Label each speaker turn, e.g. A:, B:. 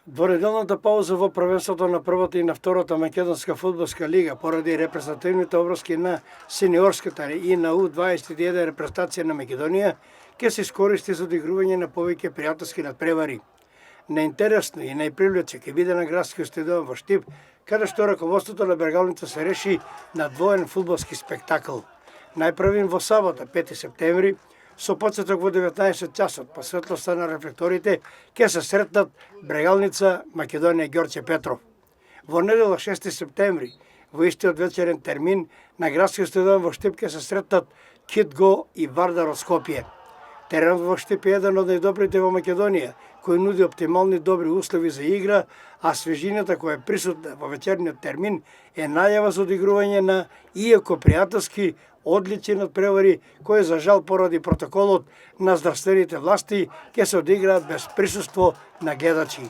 A: Двонеделната пауза во првенството на првата и на втората македонска фудбалска лига поради репрезентативните обврски на сениорската и на U21 репрезентација на Македонија ќе се искористи за одигрување на повеќе пријателски надпревари. Најинтересно и најпривлече ќе биде на градскиот стадион во Штип, каде што раководството на Бергалница се реши на двоен фудбалски спектакл. Најпрвин во сабота, 5 септември, со почеток во 19 часот, по светлоста на рефлекторите, ќе се сретнат Брегалница, Македонија Ѓорче Петров. Во недела 6 септември, во истиот вечерен термин, на градскиот стадион во Штип ќе се сретнат Китго и Вардар од Скопје. Теренот во Штип е еден од најдобрите во Македонија, кој нуди оптимални добри услови за игра, а свежината која е присутна во вечерниот термин е најава за одигрување на, иако пријателски, одлични надпревари кои за жал поради протоколот на здравствените власти ќе се одиграат без присуство на гледачи.